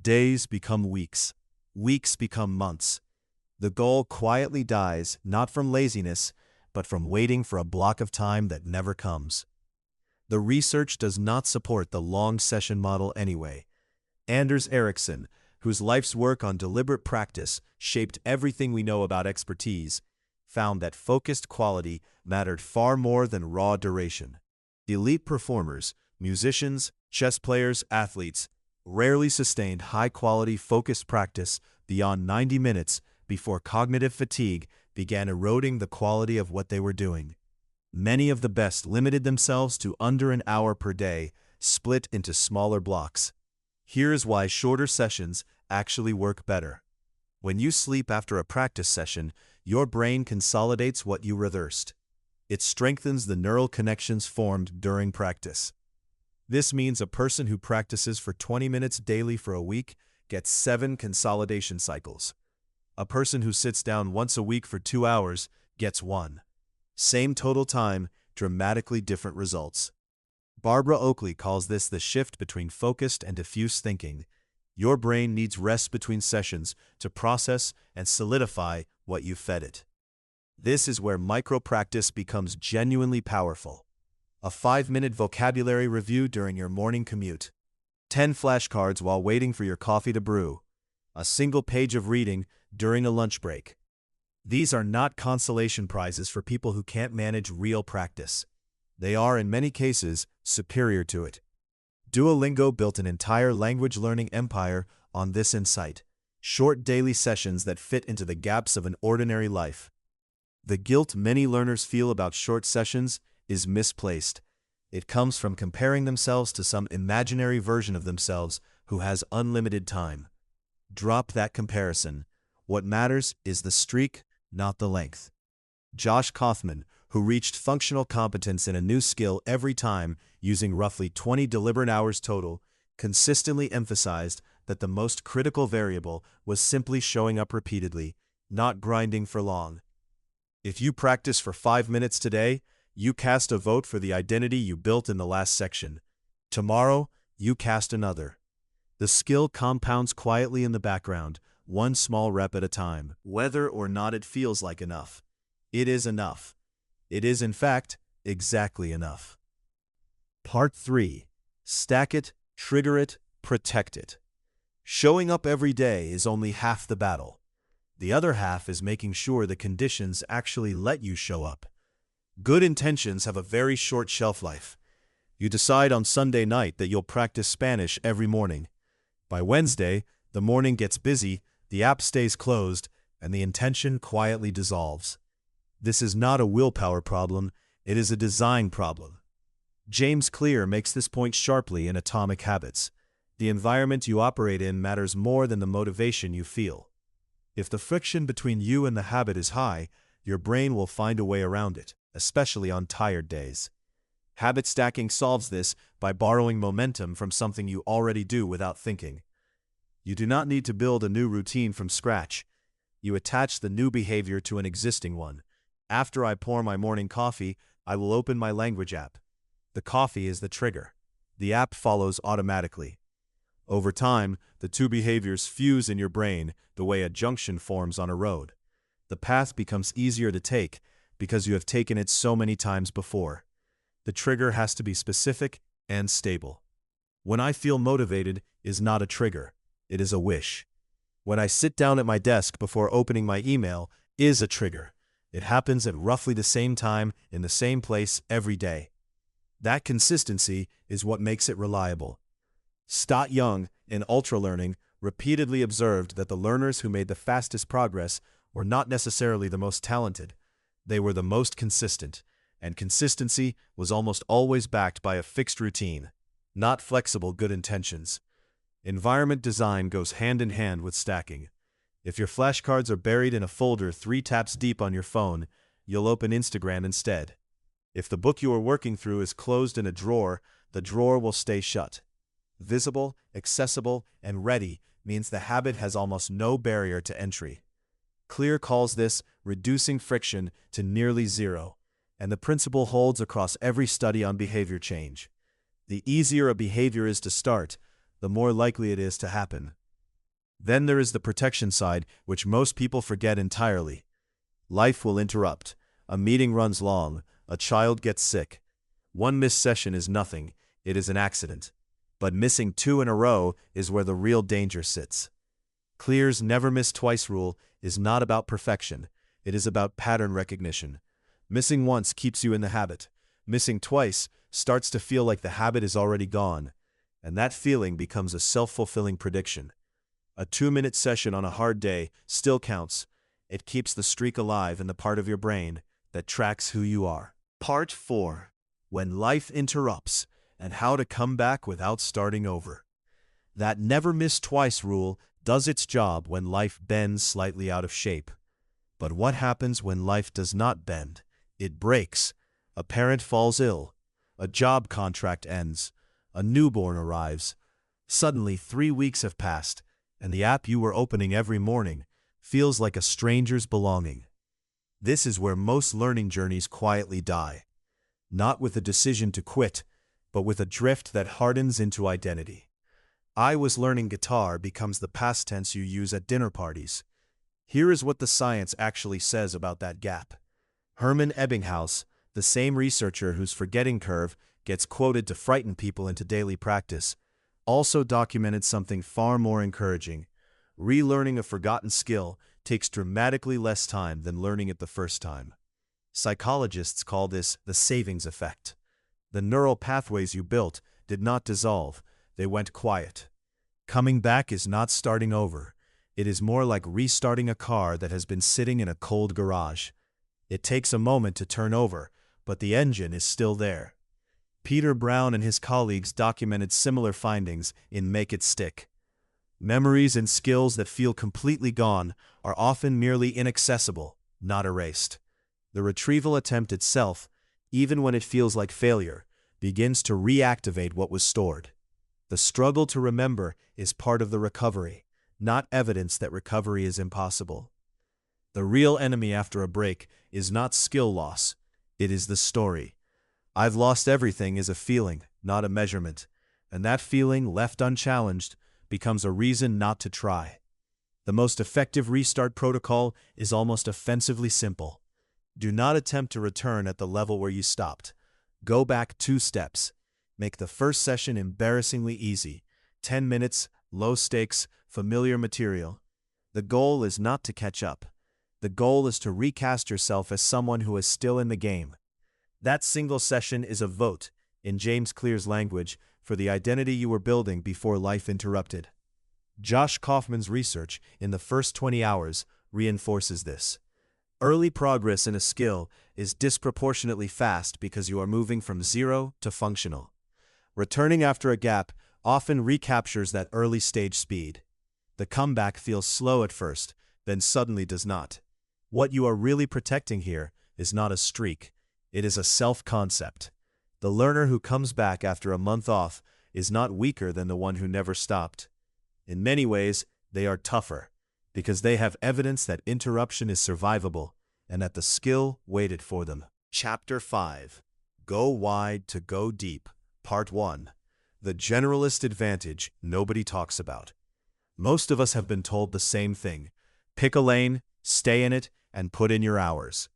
[SPEAKER 1] Days become weeks. Weeks become months. The goal quietly dies, not from laziness, but from waiting for a block of time that never comes. The research does not support the long session model anyway. Anders Ericsson, whose life's work on deliberate practice shaped everything we know about expertise, found that focused quality mattered far more than raw duration. Elite performers, musicians, chess players, athletes, rarely sustained high-quality focused practice beyond 90 minutes before cognitive fatigue began eroding the quality of what they were doing. Many of the best limited themselves to under an hour per day, split into smaller blocks. Here's why shorter sessions actually work better. When you sleep after a practice session, your brain consolidates what you rehearsed. It strengthens the neural connections formed during practice. This means a person who practices for 20 minutes daily for a week gets 7 consolidation cycles. A person who sits down once a week for 2 hours gets 1. Same total time, dramatically different results. Barbara Oakley calls this the shift between focused and diffuse thinking. Your brain needs rest between sessions to process and solidify what you fed it. This is where micro-practice becomes genuinely powerful. A 5-minute vocabulary review during your morning commute. 10 flashcards while waiting for your coffee to brew. A single page of reading during a lunch break. These are not consolation prizes for people who can't manage real practice. They are, in many cases, superior to it. Duolingo built an entire language learning empire on this insight: short daily sessions that fit into the gaps of an ordinary life. The guilt many learners feel about short sessions is misplaced. It comes from comparing themselves to some imaginary version of themselves who has unlimited time. Drop that comparison. What matters is the streak, not the length. Josh Kaufman, who reached functional competence in a new skill every time using roughly 20 deliberate hours total, consistently emphasized that the most critical variable was simply showing up repeatedly, not grinding for long. If you practice for 5 minutes today, You cast a vote for the identity you built in the last section. Tomorrow, you cast another. The skill compounds quietly in the background, one small rep at a time. Whether or not it feels like enough, it is enough. It is, in fact, exactly enough. Part 3. Stack it, trigger it, protect it. Showing up every day is only half the battle. The other half is making sure the conditions actually let you show up. Good intentions have a very short shelf life. You decide on Sunday night that you'll practice Spanish every morning. By Wednesday, the morning gets busy, the app stays closed, and the intention quietly dissolves. This is not a willpower problem, it is a design problem. James Clear makes this point sharply in Atomic Habits. The environment you operate in matters more than the motivation you feel. If the friction between you and the habit is high, your brain will find a way around it, especially on tired days. Habit stacking solves this by borrowing momentum from something you already do without thinking. You do not need to build a new routine from scratch. You attach the new behavior to an existing one. After I pour my morning coffee, I will open my language app. The coffee is the trigger. The app follows automatically. Over time, the two behaviors fuse in your brain the way a junction forms on a road. The path becomes easier to take because you have taken it so many times before. The trigger has to be specific and stable. When I feel motivated is not a trigger, it is a wish. When I sit down at my desk before opening my email is a trigger. It happens at roughly the same time in the same place every day. That consistency is what makes it reliable. Stott Young, in Ultra Learning, repeatedly observed that the learners who made the fastest progress were not necessarily the most talented. They were the most consistent, and consistency was almost always backed by a fixed routine, not flexible good intentions. Environment design goes hand in hand with stacking. If your flashcards are buried in a folder 3 taps deep on your phone, you'll open Instagram instead. If the book you are working through is closed in a drawer, the drawer will stay shut. Visible, accessible, and ready means the habit has almost no barrier to entry. Clear calls this reducing friction to nearly zero, and the principle holds across every study on behavior change. The easier a behavior is to start, the more likely it is to happen. Then there is the protection side, which most people forget entirely. Life will interrupt. A meeting runs long. A child gets sick. One missed session is nothing. It is an accident. But missing 2 in a row is where the real danger sits. Clear's never miss twice rule is not about perfection. It is about pattern recognition. Missing once keeps you in the habit. Missing twice starts to feel like the habit is already gone, and that feeling becomes a self-fulfilling prediction. A 2-minute session on a hard day still counts. It keeps the streak alive in the part of your brain that tracks who you are. Part 4. When life interrupts, and how to come back without starting over. That never miss twice rule does its job when life bends slightly out of shape. But what happens when life does not bend? It breaks. A parent falls ill. A job contract ends. A newborn arrives. Suddenly 3 weeks have passed, and the app you were opening every morning feels like a stranger's belonging. This is where most learning journeys quietly die. Not with a decision to quit, but with a drift that hardens into identity. I was learning guitar becomes the past tense you use at dinner parties. Here is what the science actually says about that gap. Hermann Ebbinghaus, the same researcher whose forgetting curve gets quoted to frighten people into daily practice, also documented something far more encouraging. Relearning a forgotten skill takes dramatically less time than learning it the first time. Psychologists call this the savings effect. The neural pathways you built did not dissolve, they went quiet. Coming back is not starting over. It is more like restarting a car that has been sitting in a cold garage. It takes a moment to turn over, but the engine is still there. Peter Brown and his colleagues documented similar findings in Make It Stick. Memories and skills that feel completely gone are often merely inaccessible, not erased. The retrieval attempt itself, even when it feels like failure, begins to reactivate what was stored. The struggle to remember is part of the recovery, not evidence that recovery is impossible. The real enemy after a break is not skill loss, It is the story. "I've lost everything" is a feeling, not a measurement, and that feeling, left unchallenged, becomes a reason not to try. The most effective restart protocol is almost offensively simple. Do not attempt to return at the level where you stopped. Go back 2 steps. Make the first session embarrassingly easy. 10 minutes, low stakes, familiar material. The goal is not to catch up. The goal is to recast yourself as someone who is still in the game. That single session is a vote, in James Clear's language, for the identity you were building before life interrupted. Josh Kaufman's research in the first 20 hours reinforces this. Early progress in a skill is disproportionately fast because you are moving from zero to functional. Returning after a gap often recaptures that early stage speed. The comeback feels slow at first, then suddenly does not. What you are really protecting here is not a streak, it is a self-concept. The learner who comes back after a month off is not weaker than the one who never stopped. In many ways, they are tougher, because they have evidence that interruption is survivable and that the skill waited for them. Chapter 5. Go Wide to Go Deep. Part 1. The Generalist Advantage Nobody Talks About. Most of us have been told the same thing. Pick a lane, stay in it, and put in your hours.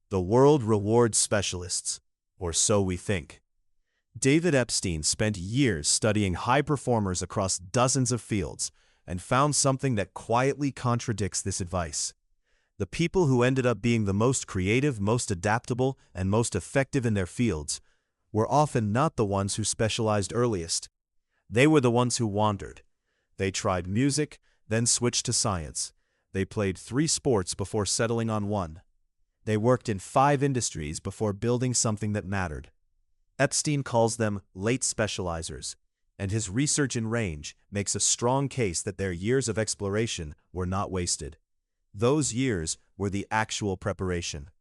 [SPEAKER 1] The world rewards specialists, or so we think. David Epstein spent years studying high performers across dozens of fields and found something that quietly contradicts this advice. The people who ended up being the most creative, most adaptable, and most effective in their fields were often not the ones who specialized earliest. They were the ones who wandered. They tried music, then switched to science. They played 3 sports before settling on one. They worked in 5 industries before building something that mattered. Epstein calls them late specializers, and his research in range makes a strong case that their years of exploration were not wasted. Those years were the actual preparation.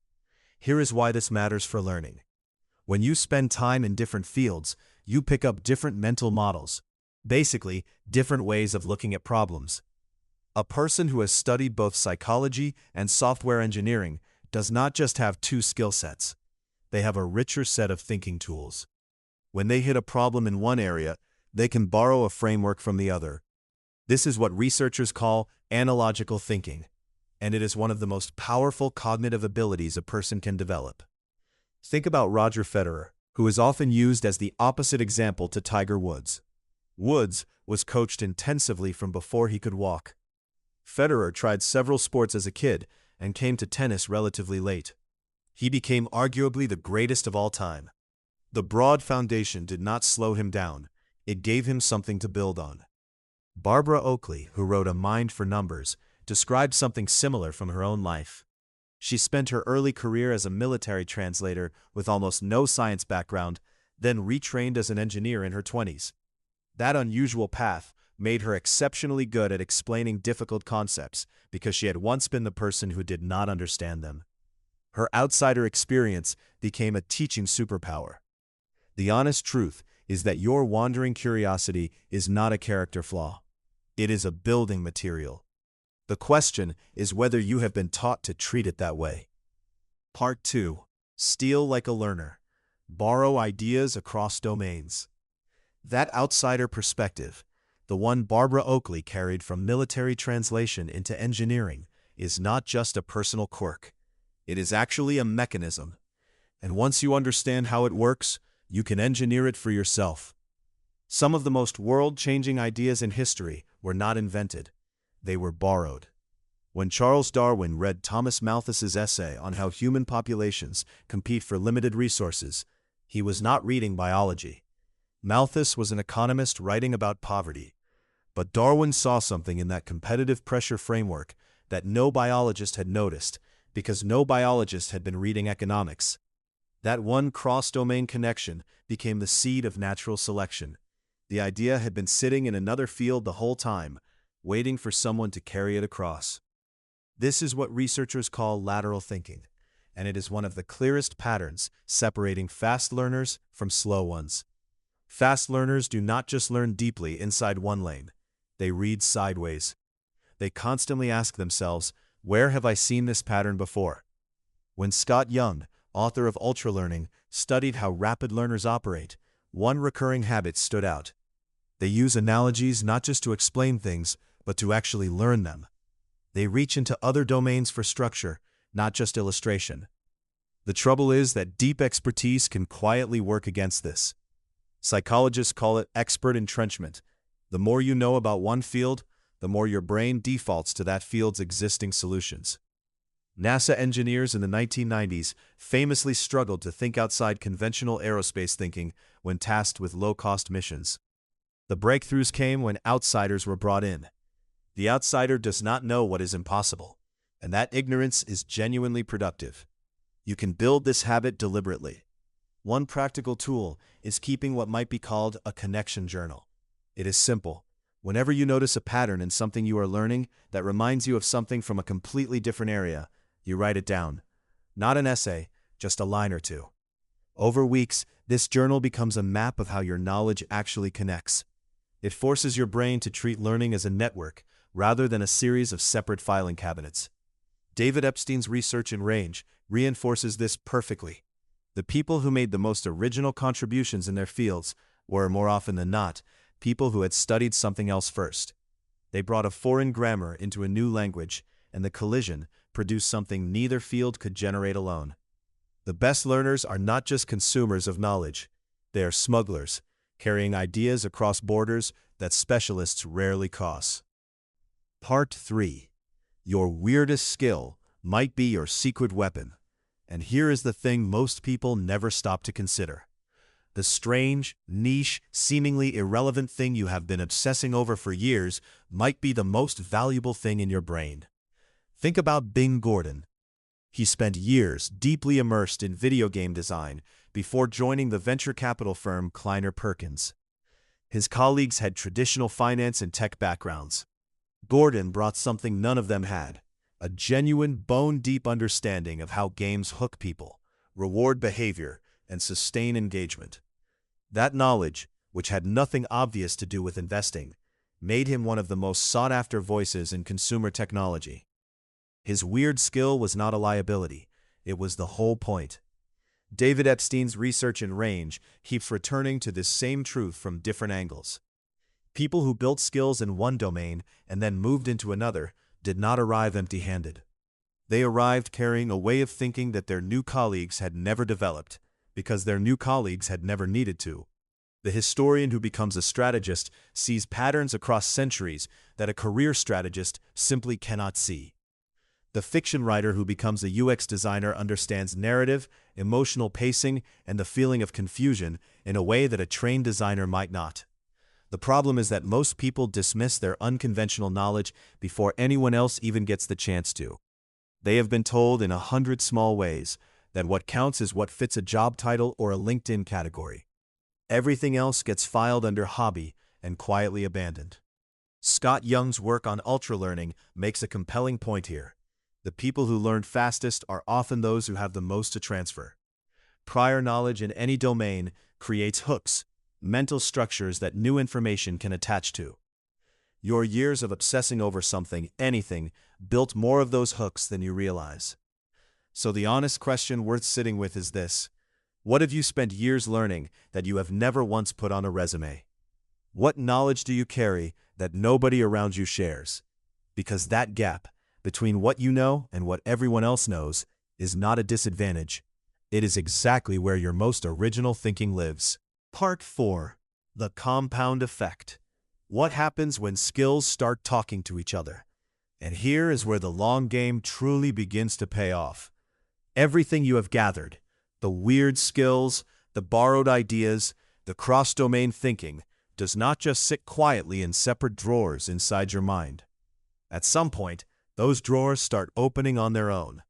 [SPEAKER 1] Here is why this matters for learning. When you spend time in different fields, you pick up different mental models, basically, different ways of looking at problems. A person who has studied both psychology and software engineering does not just have 2 skill sets. They have a richer set of thinking tools. When they hit a problem in one area, they can borrow a framework from the other. This is what researchers call analogical thinking, and it is one of the most powerful cognitive abilities a person can develop. Think about Roger Federer, who is often used as the opposite example to Tiger Woods. Woods was coached intensively from before he could walk. Federer tried several sports as a kid and came to tennis relatively late. He became arguably the greatest of all time. The broad foundation did not slow him down, it gave him something to build on. Barbara Oakley, who wrote A Mind for Numbers, described something similar from her own life. She spent her early career as a military translator with almost no science background, then retrained as an engineer in her 20s. That unusual path made her exceptionally good at explaining difficult concepts because she had once been the person who did not understand them. Her outsider experience became a teaching superpower. The honest truth is that your wandering curiosity is not a character flaw. It is a building material. The question is whether you have been taught to treat it that way. Part 2. Steal like a learner. Borrow ideas across domains. That outsider perspective, the one Barbara Oakley carried from military translation into engineering, is not just a personal quirk. It is actually a mechanism. And once you understand how it works, you can engineer it for yourself. Some of the most world-changing ideas in history were not invented. They were borrowed. When Charles Darwin read Thomas Malthus's essay on how human populations compete for limited resources, he was not reading biology. Malthus was an economist writing about poverty. But Darwin saw something in that competitive pressure framework that no biologist had noticed, because no biologist had been reading economics. That one cross-domain connection became the seed of natural selection. The idea had been sitting in another field the whole time, waiting for someone to carry it across. This is what researchers call lateral thinking, and it is one of the clearest patterns separating fast learners from slow ones. Fast learners do not just learn deeply inside one lane. They read sideways. They constantly ask themselves, where have I seen this pattern before? When Scott Young, author of Ultralearning, studied how rapid learners operate. One recurring habit stood out. They use analogies not just to explain things, but to actually learn them. They reach into other domains for structure, not just illustration. The trouble is that deep expertise can quietly work against this. Psychologists call it expert entrenchment. The more you know about one field, the more your brain defaults to that field's existing solutions. NASA engineers in the 1990s famously struggled to think outside conventional aerospace thinking when tasked with low-cost missions. The breakthroughs came when outsiders were brought in. The outsider does not know what is impossible, and that ignorance is genuinely productive. You can build this habit deliberately. One practical tool is keeping what might be called a connection journal. It is simple. Whenever you notice a pattern in something you are learning that reminds you of something from a completely different area, you write it down. Not an essay, just a line or two. Over weeks, this journal becomes a map of how your knowledge actually connects. It forces your brain to treat learning as a network rather than a series of separate filing cabinets. David Epstein's research in Range reinforces this perfectly. The people who made the most original contributions in their fields were, more often than not, people who had studied something else first. They brought a foreign grammar into a new language, and the collision produced something neither field could generate alone. The best learners are not just consumers of knowledge. They are smugglers, carrying ideas across borders that specialists rarely cross. Part 3. Your weirdest skill might be your secret weapon. And here is the thing most people never stop to consider. The strange, niche, seemingly irrelevant thing you have been obsessing over for years might be the most valuable thing in your brain. Think about Bing Gordon. He spent years deeply immersed in video game design before joining the venture capital firm Kleiner Perkins. His colleagues had traditional finance and tech backgrounds. Gordon brought something none of them had: a genuine, bone-deep understanding of how games hook people, reward behavior, and sustain engagement. That knowledge, which had nothing obvious to do with investing, made him one of the most sought-after voices in consumer technology. His weird skill was not a liability, it was the whole point. David Epstein's research in Range keeps returning to this same truth from different angles. People who built skills in one domain and then moved into another did not arrive empty-handed. They arrived carrying a way of thinking that their new colleagues had never developed, because their new colleagues had never needed to. The historian who becomes a strategist sees patterns across centuries that a career strategist simply cannot see. The fiction writer who becomes a UX designer understands narrative, emotional pacing, and the feeling of confusion in a way that a trained designer might not. The problem is that most people dismiss their unconventional knowledge before anyone else even gets the chance to. They have been told in 100 small ways that what counts is what fits a job title or a LinkedIn category. Everything else gets filed under hobby and quietly abandoned. Scott Young's work on ultralearning makes a compelling point here. The people who learn fastest are often those who have the most to transfer. Prior knowledge in any domain creates hooks, mental structures that new information can attach to. Your years of obsessing over something, anything, built more of those hooks than you realize. So the honest question worth sitting with is this: what have you spent years learning that you have never once put on a resume? What knowledge do you carry that nobody around you shares? Because that gap between what you know and what everyone else knows is not a disadvantage. It is exactly where your most original thinking lives. Part 4. The compound effect. What happens when skills start talking to each other? And here is where the long game truly begins to pay off. Everything you have gathered, the weird skills, the borrowed ideas, the cross-domain thinking, does not just sit quietly in separate drawers inside your mind. At some point, those drawers start opening on their own.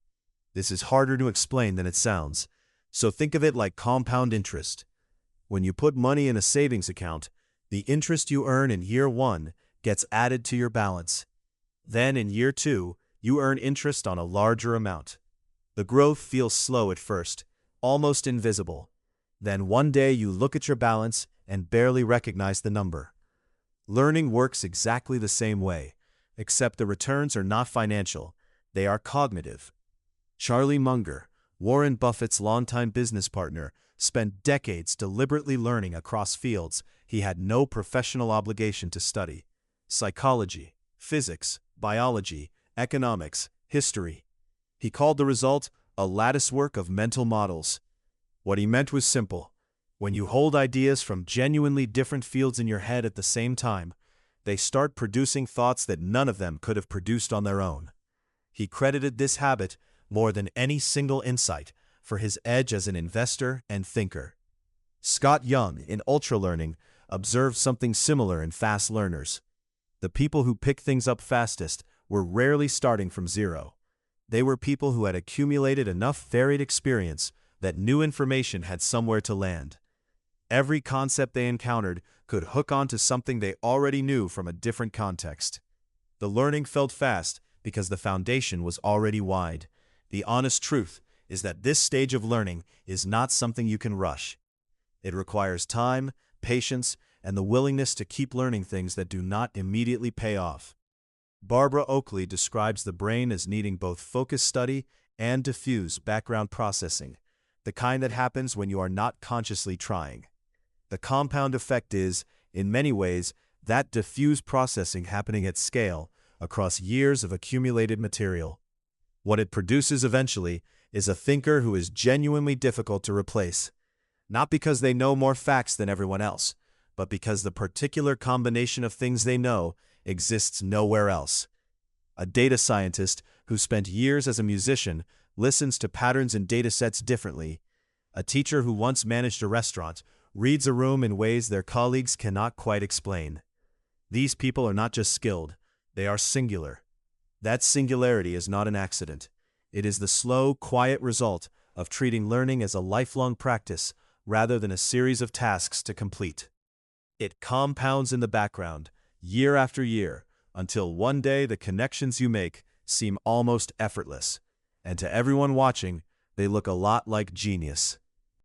[SPEAKER 1] This is harder to explain than it sounds, so think of it like compound interest. When you put money in a savings account, the interest you earn in year 1 gets added to your balance. Then in year 2, you earn interest on a larger amount. The growth feels slow at first, almost invisible. Then one day you look at your balance and barely recognize the number. Learning works exactly the same way, except the returns are not financial, they are cognitive. Charlie Munger, Warren Buffett's longtime business partner, spent decades deliberately learning across fields he had no professional obligation to study: psychology, physics, biology, economics, history. He called the result a latticework of mental models. What he meant was simple. When you hold ideas from genuinely different fields in your head at the same time, they start producing thoughts that none of them could have produced on their own. He credited this habit, more than any single insight, for his edge as an investor and thinker. Scott Young, in Ultralearning, observed something similar in fast learners. The people who picked things up fastest were rarely starting from zero. They were people who had accumulated enough varied experience that new information had somewhere to land. Every concept they encountered could hook onto something they already knew from a different context. The learning felt fast because the foundation was already wide. The honest truth is that this stage of learning is not something you can rush. It requires time, patience, and the willingness to keep learning things that do not immediately pay off. Barbara Oakley describes the brain as needing both focused study and diffuse background processing, the kind that happens when you are not consciously trying. The compound effect is, in many ways, that diffuse processing happening at scale across years of accumulated material. What it produces eventually is a thinker who is genuinely difficult to replace, not because they know more facts than everyone else, but because the particular combination of things they know exists nowhere else. A data scientist who spent years as a musician listens to patterns in datasets differently. A teacher who once managed a restaurant reads a room in ways their colleagues cannot quite explain. These people are not just skilled, they are singular. That singularity is not an accident. It is the slow, quiet result of treating learning as a lifelong practice rather than a series of tasks to complete. It compounds in the background, year after year, until one day the connections you make seem almost effortless, and to everyone watching, they look a lot like genius.